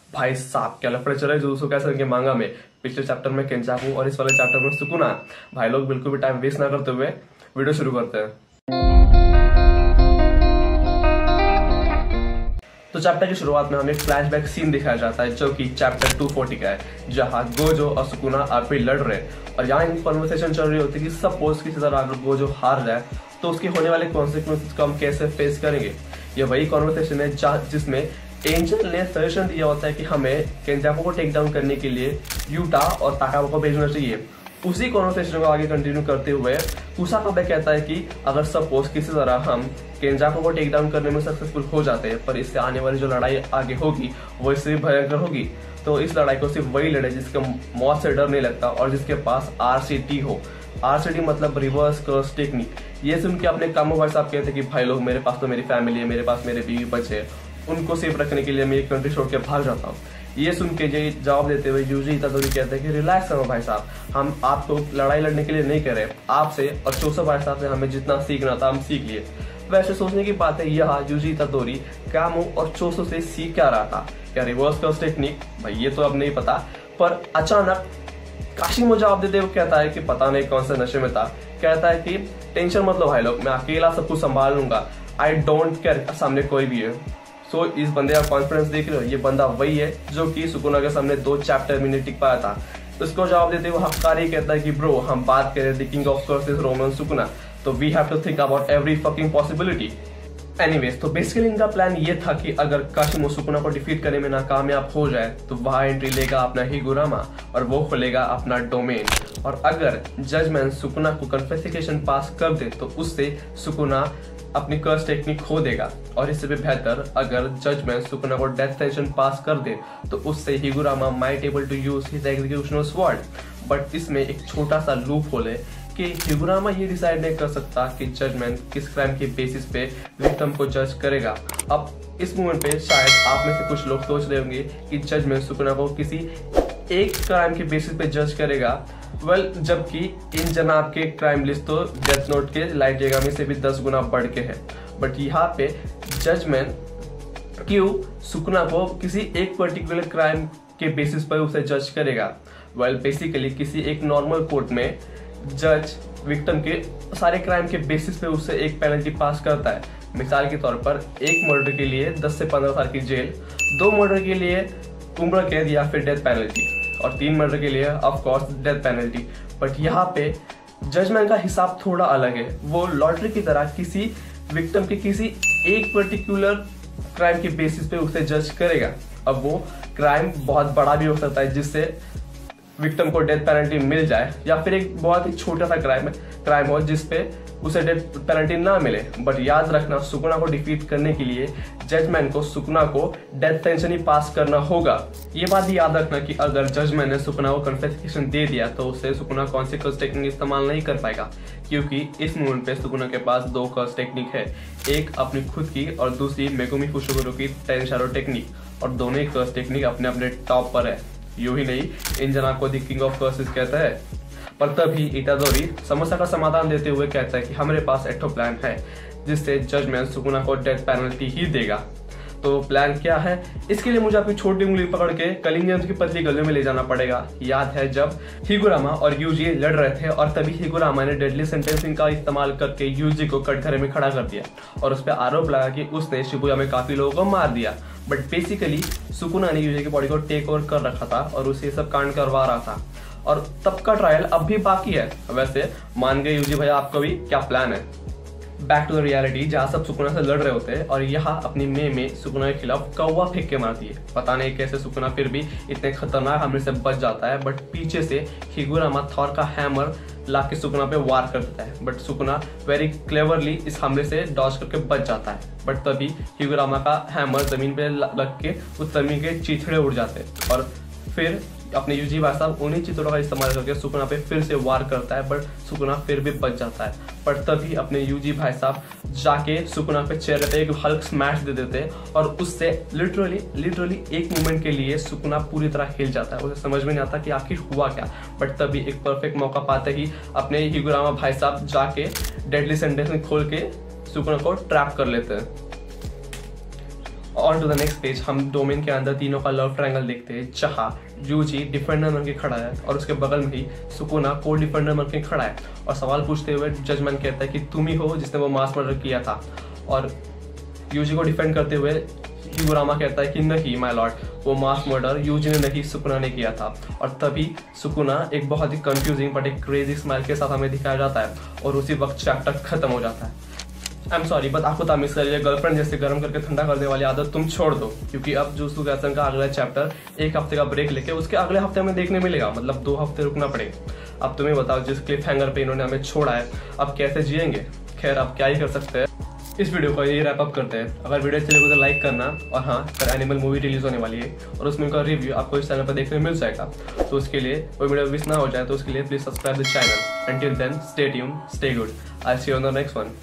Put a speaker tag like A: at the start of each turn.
A: भाई साहब क्या लफड़े चल रहे जुजुत्सु काइसेन के मांगा में। पिछले चैप्टर में केंचाकू और इस वाले चैप्टर में सुकुना। भाई लोग बिल्कुल भी टाइम वेस्ट ना करते हुए वीडियो शुरू करते हैं। तो चैप्टर की शुरुआत में हमें फ्लैशबैक सीन दिखाया जाता है जो कि चैप्टर 240 का है, जहां गोजो और सुकुना आप ही लड़ रहे और यहाँ एक कॉन्वर्सेशन चल रही होती है कि सपोज किसी तरह अगर गोजो हार जाए तो उसके होने वाले कॉन्सिक्वेंसेस को हम कैसे फेस करेंगे। ये वही कॉन्वर्सेशन है जिसमें एंजल ने सजेशन दिया होता है कि हमें केंजाकू को टेक डाउन करने के लिए यूटा और ताकाबा को भेजना चाहिए। उसी कॉन्वर्सेशन को आगे कंटिन्यू करते हुए कुसाकाबे कहता है कि अगर सपोज किसी तरह हम केंजाकू को टेक डाउन करने में सक्सेसफुल हो जाते हैं, पर इससे आने वाली जो लड़ाई आगे होगी वो इससे भी भयंकर होगी। तो इस लड़ाई को सिर्फ वही लड़े जिसका मौत से डर नहीं लगता और जिसके पास RCT हो। RCT मतलब रिवर्स कर्स टेक्निक। ये सुन के अपने कामो भाई साहब कहते कि भाई लोग मेरे पास तो मेरी फैमिली है, मेरे पास मेरे बीवी बच्चे हैं, उनको सेफ रखने के लिए मैं एक कंट्री छोड़ के भाग जाता हूँ। ये सुन के जवाब देते हुए यूजी इतादोरी कहते हैं कि रिलैक्स करो भाई साहब, हम आपको लड़ाई लड़ने के लिए नहीं कह रहे, आपसे और चोसो भाई साहब से हमें जितना सीखना था हम सीख लिए। वैसे सोचने की बात है यहाँ यूजी इतादोरी कामो और चोसो से सीख क्या रहा था, क्या रिवर्स कर्स टेक्निक? भाई ये तो अब नहीं पता, पर अचानक काशिमो जवाब देते हुए कहता है कि पता नहीं कौन से नशे में था, कहता है कि टेंशन मत लो भाई लोग, मैं अकेला सब कुछ संभाल लूंगा, आई डोंट केयर सामने कोई भी है। सो इस बंदे का कॉन्फिडेंस देख रहे हो, ये बंदा वही है जो कि सुकुना के सामने 2 चैप्टर में नहीं टिक पाया था। उसको जवाब देते हुए हक्कारी कहता है कि ब्रो हम बात करें the king of curse is Ryomen Sukuna, तो we have to think about every fucking possibility. Anyways, तो बेसिकली इनका प्लान ये था कि अगर काशिमो सुकुना को डिफीट करने में नाकामयाब हो जाए तो वहां एंट्री लेगा अपना हिगुरामा और वो खोलेगा अपना डोमेन, और अगर जजमेंट सुकुना को कन्फेसिकेशन पास कर दे तो उससे सुकुना अपनी कर्स टेक्निक खो देगा, और इससे भी बेहतर अगर जजमेंट सुकुना को डेथ सेंशन पास कर दे तो उससे Higuruma might able to use his executional sword. But इसमें एक छोटा सा लूप होल है कि हिगुरामा ये डिसाइड नहीं कर सकता कि जजमेंट किस क्राइम के बेसिस पे विक्टिम को जज करेगा। अब इस मोमेंट पे शायद आप में से कुछ लोग सोच रहे होंगे कि जजमेंट सुकुना को किसी एक क्राइम के बेसिस पे जज करेगा। जबकि इन जनाब के क्राइम लिस्ट तो डेथ नोट के लाइट येगामी से भी 10 गुना बढ़ के है। बट यहाँ पे जजमेंट क्यों सुकुना को किसी एक पर्टिकुलर क्राइम के बेसिस पर उसे जज करेगा? बेसिकली किसी एक नॉर्मल कोर्ट में जज विक्टिम के सारे क्राइम के बेसिस पे उससे एक पेनल्टी पास करता है। मिसाल के तौर पर एक मर्डर के लिए 10 से 15 साल की जेल, 2 मर्डर के लिए उम्र कैद या फिर डेथ पेनल्टी, और 3 मर्डर के लिए of course death penalty. But यहाँ पे जजमेंट का हिसाब थोड़ा अलग है। वो लॉटरी की तरह किसी विक्टिम के किसी एक पर्टिकुलर क्राइम के बेसिस पे उसे जज करेगा। अब वो क्राइम बहुत बड़ा भी हो सकता है जिससे विक्टिम को डेथ पेनल्टी मिल जाए, या फिर एक बहुत ही छोटा सा क्राइम हो जिसपे उसे डेथ पेनल्टी ना मिले। बट याद रखना, सुकुना को डिफीट करने के लिए जजमेंट को सुकुना को डेथ सेंशन ही पास करना होगा। ये बात भी याद रखना कि अगर जजमेंट ने सुकुना को कन्फेसिकेशन दे दिया तो उससे सुकुना कौन सी कर्स टेक्निक इस्तेमाल नहीं कर पाएगा, क्योंकि इस मोमेंट पे सुकुना के पास 2 कर्स टेक्निक है, एक अपनी खुद की और दूसरी मेगुमी फुशोगुरो की टेंशारो टेक्निक, और दोनों ही कर्स टेक्निक अपने अपने टॉप पर है। यूं ही नहीं, इन जनाब को द किंग ऑफ कर्सेस कहता है। पर तभी इतादोरी समस्या का समाधान देते हुए कहता है कि हमारे पास एक प्लान है जिससे जजमेंट सुकुना को डेथ पेनल्टी ही देगा। तो प्लान क्या है? इसके लिए मुझे अपनी छोटी उंगली पकड़ के कलिंगन की पतली गलियों में ले जाना पड़ेगा। याद है जब हिगुरामा और यूजी लड़ रहे थे और तभी हिगुरामा ने डेडली सेंटेंसिंग का इस्तेमाल करके यूजी को कटघरे में खड़ा कर दिया और उस पर आरोप लगा कि उसने शिबुया में काफी लोगों को मार दिया। बट बेसिकली सुकुना ने यूजी की बॉडी को टेक ओवर कर रखा था और उसे सब कांड करवा रहा था, और तब का ट्रायल अब भी बाकी है। वैसे मान गए यूजी भैया, आपका भी क्या प्लान है? बैक टू द रियलिटी, जहाँ सब सुकुना से लड़ रहे होते हैं और यहाँ अपनी में सुकुना के खिलाफ कौवा फेंक के मारती है। पता नहीं कैसे सुकुना फिर भी इतने खतरनाक हमले से बच जाता है, बट पीछे से हिगुरामा थॉर का हैमर लाके सुकुना पे वार कर देता है। बट सुकुना वेरी क्लेवरली इस हमले से डॉज करके बच जाता है। बट तभी हिगुरामा का हैमर जमीन पे लग के उस जमीन के चीथड़े उड़ जाते हैं, और फिर अपने यूजी भाई साहब उन्हीं चित्रों का इस्तेमाल करके सुकुना पे फिर से वार करता है, बट सुकुना फिर भी बच जाता है। पर तभी अपने यूजी भाई साहब जाके सुकुना पे चेहरे पे एक हल्क स्मैश दे देते हैं, और उससे लिटरली एक मोमेंट के लिए सुकुना पूरी तरह हिल जाता है। उसे समझ में नहीं आता कि आखिर हुआ क्या। बट तभी एक परफेक्ट मौका पाते ही अपने हिगुरामा भाई साहब जाके डेडली सेंटेंस खोल के सुकुना को ट्रैप कर लेते हैं। On to the next page हम डोमेन के अंदर तीनों का लव ट्रायंगल देखते हैं, जहाँ यूजी डिफेंडर बन के खड़ा है और उसके बगल में ही सुकुना को डिफेंडर बन के खड़ा है। और सवाल पूछते हुए जजमेंट कहता है कि तुम ही हो जिसने वो मास मर्डर किया था। और यूजी को डिफेंड करते हुए युरामा कहता है कि नहीं माय लॉर्ड, वो मास मर्डर यूजी ने नहीं सुकुना ने किया था। और तभी सुकुना एक बहुत ही कंफ्यूजिंग बट एक क्रेजी स्माइल के साथ हमें दिखाया जाता है और उसी वक्त चैप्टर खत्म हो जाता है। आई एम सॉरी बट आपको तामिस कर लिए गर्लफ्रेंड जैसे गर्म करके ठंडा करने वाली आदत तुम छोड़ दो, क्योंकि अब जुजुत्सु काइसेन का अगला चैप्टर एक हफ्ते का ब्रेक लेके उसके अगले हफ्ते में देखने मिलेगा, मतलब 2 हफ्ते रुकना पड़ेगा। अब तुम्हें बताओ जिस क्लिफ हैंगर पे इन्होंने हमें छोड़ा है अब कैसे जिएंगे। खैर अब क्या ही कर सकते हैं, इस वीडियो को ये रैप अप करते हैं। अगर वीडियो अच्छी लगे तो लाइक करना, और हाँ कल एनिमल मूवी रिलीज होने वाली है और उसमें उनका रिव्यू आपको इस चैनल पर देखने मिल जाएगा, तो उसके लिए कोई वीडियो मिस ना हो जाए तो उसके लिए please subscribe the channel. Until then, stay tuned, stay good. I'll see you on the next one.